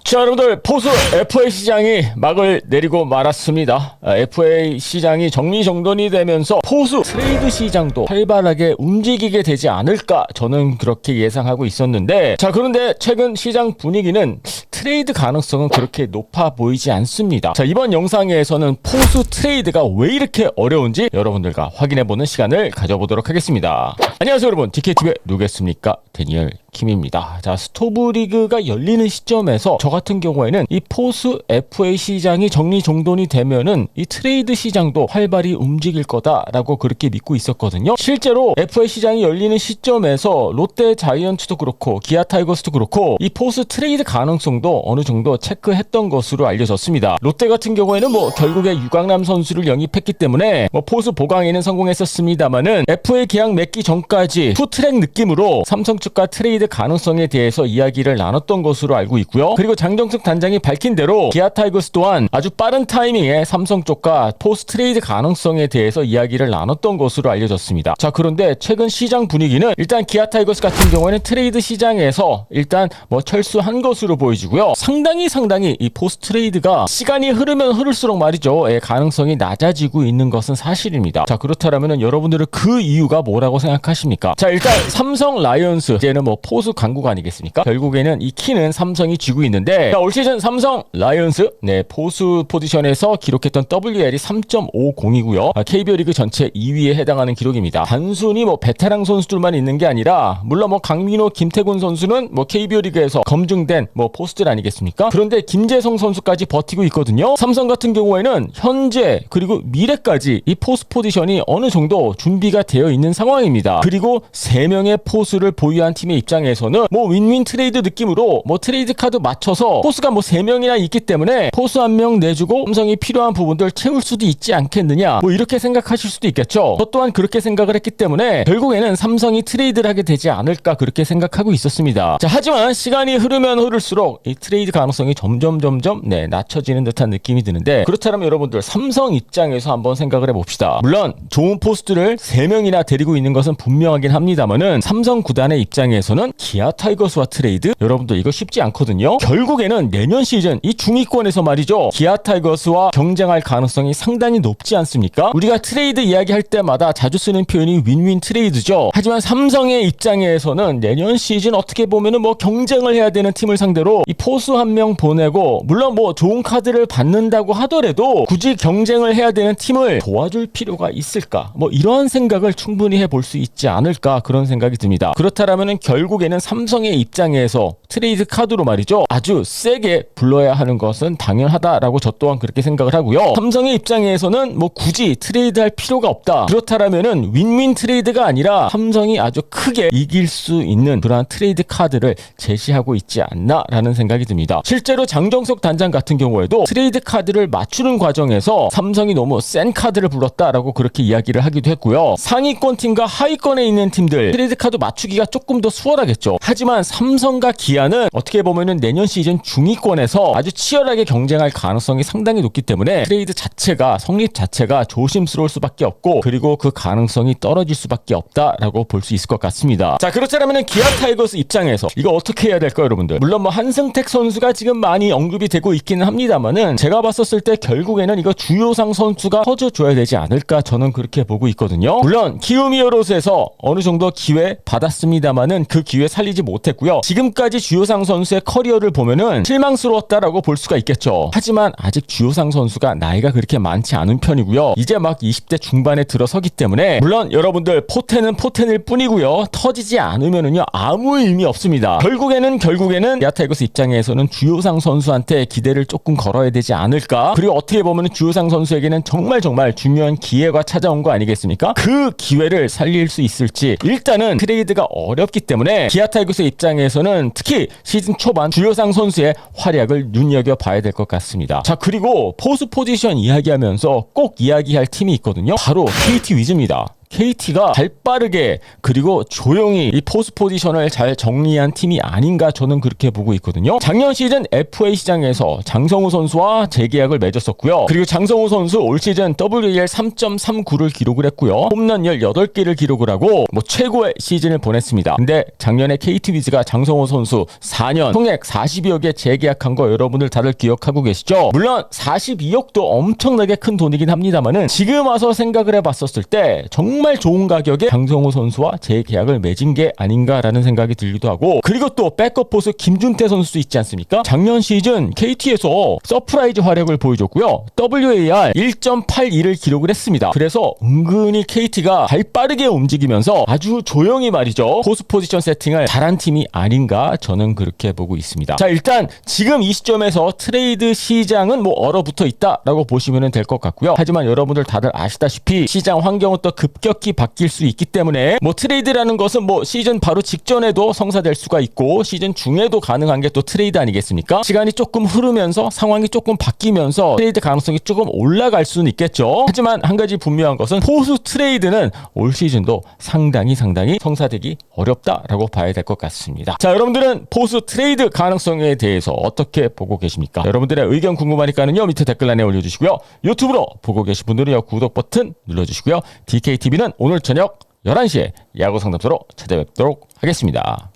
자, 여러분들 포수 FA 시장이 막을 내리고 말았습니다. FA 시장이 정리정돈이 되면서 포수 트레이드 시장도 활발하게 움직이게 되지 않을까 저는 그렇게 예상하고 있었는데, 자, 그런데 최근 시장 분위기는 트레이드 가능성은 그렇게 높아 보이지 않습니다. 자, 이번 영상에서는 포수 트레이드가 왜 이렇게 어려운지 여러분들과 확인해보는 시간을 가져보도록 하겠습니다. 안녕하세요 여러분, DKTV의 누구겠습니까? 데니얼 킴입니다. 자, 스토브리그가 열리는 시점에서 저 같은 경우에는 이 포수 FA 시장이 정리정돈이 되면은 이 트레이드 시장도 활발히 움직일 거다라고 그렇게 믿고 있었거든요. 실제로 FA 시장이 열리는 시점에서 롯데 자이언츠도 그렇고 기아 타이거스도 그렇고 이 포수 트레이드 가능성도 어느 정도 체크했던 것으로 알려졌습니다. 롯데 같은 경우에는 결국에 유강남 선수를 영입했기 때문에 포수 보강에는 성공했었습니다만은 FA 계약 맺기 전까지 투트랙 느낌으로 삼성 측과 트레이드 가능성에 대해서 이야기를 나눴던 것으로 알고 있고요. 그리고 장정숙 단장이 밝힌 대로 기아 타이거스 또한 아주 빠른 타이밍에 삼성 쪽과 포스 트레이드 가능성에 대해서 이야기를 나눴던 것으로 알려졌습니다. 자, 그런데 최근 시장 분위기는 일단 기아 타이거스 같은 경우에는 트레이드 시장에서 일단 철수한 것으로 보여지고요. 상당히 이 포스 트레이드가 시간이 흐르면 흐를수록 말이죠, 가능성이 낮아지고 있는 것은 사실입니다. 자, 그렇다면 여러분들은 그 이유가 뭐라고 생각하십니까? 자, 일단 삼성 라이온스, 이제는 포수 강국 아니겠습니까? 결국에는 이 키는 삼성이 쥐고 있는데, 자, 올 시즌 삼성 라이온스 포수 포지션에서 기록했던 WR이 3.50이고요. KBO 리그 전체 2위에 해당하는 기록입니다. 단순히 베테랑 선수들만 있는 게 아니라, 물론 강민호, 김태군 선수는 KBO 리그에서 검증된 포수들 아니겠습니까? 그런데 김재성 선수까지 버티고 있거든요. 삼성 같은 경우에는 현재 그리고 미래까지 이 포수 포지션이 어느 정도 준비가 되어 있는 상황입니다. 그리고 3명의 포수를 보유한 팀의 입장에서는 윈윈 트레이드 느낌으로 트레이드 카드 맞춰서 포수가 3명이나 있기 때문에 포수 1명 내주고 삼성이 필요한 부분들 채울 수도 있지 않겠느냐, 이렇게 생각하실 수도 있겠죠. 저 또한 그렇게 생각을 했기 때문에 결국에는 삼성이 트레이드를 하게 되지 않을까 그렇게 생각하고 있었습니다. 자, 하지만 시간이 흐르면 흐를수록 이 트레이드 가능성이 점점 낮춰지는 듯한 느낌이 드는데, 그렇다면 여러분들 삼성 입장에서 한번 생각을 해봅시다. 물론 좋은 포수들을 3명이나 데리고 있는 것은 분명하긴 합니다만은 삼성 구단의 입장에서는 기아 타이거스와 트레이드, 여러분들 이거 쉽지 않거든요. 결국에는 내년 시즌 이 중위권에서 말이죠, 기아 타이거스와 경쟁할 가능성이 상당히 높지 않습니까? 우리가 트레이드 이야기할 때마다 자주 쓰는 표현이 윈윈 트레이드죠. 하지만 삼성의 입장에서는 내년 시즌 어떻게 보면은 경쟁을 해야 되는 팀을 상대로 이 포수 1명 보내고, 물론 좋은 카드를 받는다고 하더라도 굳이 경쟁을 해야 되는 팀을 도와줄 필요가 있을까? 이러한 생각을 충분히 해볼 수 있지 않을까, 그런 생각이 듭니다. 그렇다면 결국에는 삼성의 입장에서 트레이드 카드로 말이죠, 아주 세게 불러야 하는 것은 당연하다라고 저 또한 그렇게 생각을 하고요. 삼성의 입장에서는 굳이 트레이드할 필요가 없다. 그렇다면은 윈윈 트레이드가 아니라 삼성이 아주 크게 이길 수 있는 그러한 트레이드 카드를 제시하고 있지 않나라는 생각이 듭니다. 실제로 장정석 단장 같은 경우에도 트레이드 카드를 맞추는 과정에서 삼성이 너무 센 카드를 불렀다라고 그렇게 이야기를 하기도 했고요. 상위권 팀과 하위권에 있는 팀들 트레이드 카드 맞추기가 조금 더 수월하겠죠. 하지만 삼성과 기아는 어떻게 보면은 내년 시즌 중위권에서 아주 치열하게 경쟁할 가능성이 상당히 높기 때문에 트레이드 자체가, 성립 자체가 조심스러울 수밖에 없고, 그리고 그 가능성이 떨어질 수밖에 없다라고 볼 수 있을 것 같습니다. 자, 그렇다면 기아 타이거스 입장에서 이거 어떻게 해야 될까요, 여러분들? 물론 한승택 선수가 지금 많이 언급이 되고 있기는 합니다만은, 제가 봤었을 때 결국에는 이거 주요상 선수가 터져줘야 되지 않을까, 저는 그렇게 보고 있거든요. 물론 키움 히어로즈에서 어느 정도 기회 받았습니다만은 그 기회 살리지 못했고요. 지금까지 주요상 선수의 커리어를 보면은 실망스러웠다라고 볼 수가 있겠죠. 하지만 아직 주요상 선수가 나이가 그렇게 많지 않은 편이고요. 이제 20대 중반에 들어서기 때문에, 물론 여러분들 포텐은 포텐일 뿐이고요. 터지지 않으면은요 아무 의미 없습니다. 결국에는 기아 타이거스 입장에서는 주요상 선수한테 기대를 조금 걸어야 되지 않을까. 그리고 어떻게 보면은 주요상 선수에게는 정말 중요한 기회가 찾아온 거 아니겠습니까? 그 기회를 살릴 수 있을지, 일단은 트레이드가 어렵기 때문에 기아 타이거스 입장에서는 특히 시즌 초반 주요상 선수의 활약을 눈여겨봐야 될 것 같습니다. 자, 그리고 포수 포지션 이야기하면서 꼭 이야기할 팀이 있거든요. 바로 KT 위즈입니다. KT가 발빠르게 그리고 조용히 이 포수 포지션을 잘 정리한 팀이 아닌가 저는 그렇게 보고 있거든요. 작년 시즌 FA 시장에서 장성우 선수와 재계약을 맺었었고요. 그리고 장성우 선수 올 시즌 WAR 3.39를 기록을 했고요. 홈런 18개를 기록을 하고 최고의 시즌을 보냈습니다. 근데 작년에 KT 위즈가 장성우 선수 4년 총액 40여 개 재계약한 거 여러분들 다들 기억하고 계시죠? 물론 42억도 엄청나게 큰 돈이긴 합니다만은 지금 와서 생각을 해봤었을 때 정말 좋은 가격에 장성우 선수와 재계약을 맺은 게 아닌가라는 생각이 들기도 하고, 그리고 또 백업 포수 김준태 선수 있지 않습니까? 작년 시즌 KT에서 서프라이즈 활약을 보여줬고요. WAR 1.82를 기록을 했습니다. 그래서 은근히 KT가 발빠르게 움직이면서 아주 조용히 말이죠, 포수 포지션 세팅을 잘한 팀이 아닌가 저는 그렇게 보고 있습니다. 자, 일단 지금 이 시점에서 트레이드 시장은 얼어붙어 있다라고 보시면 될 것 같고요. 하지만 여러분들 다들 아시다시피 시장 환경은 또 급격히 바뀔 수 있기 때문에 트레이드라는 것은 시즌 바로 직전에도 성사될 수가 있고 시즌 중에도 가능한 게 또 트레이드 아니겠습니까? 시간이 조금 흐르면서 상황이 조금 바뀌면서 트레이드 가능성이 조금 올라갈 수는 있겠죠. 하지만 한 가지 분명한 것은 포수 트레이드는 올 시즌도 상당히 성사되기 어렵다라고 봐야 될 것 같습니다. 자, 여러분들은 포수 트레이드 가능성에 대해서 어떻게 보고 계십니까? 여러분들의 의견 궁금하니까는요, 밑에 댓글란에 올려주시고요. 유튜브로 보고 계신 분들은요, 구독 버튼 눌러주시고요. DKTV는 오늘 저녁 11시에 야구 상담소로 찾아뵙도록 하겠습니다.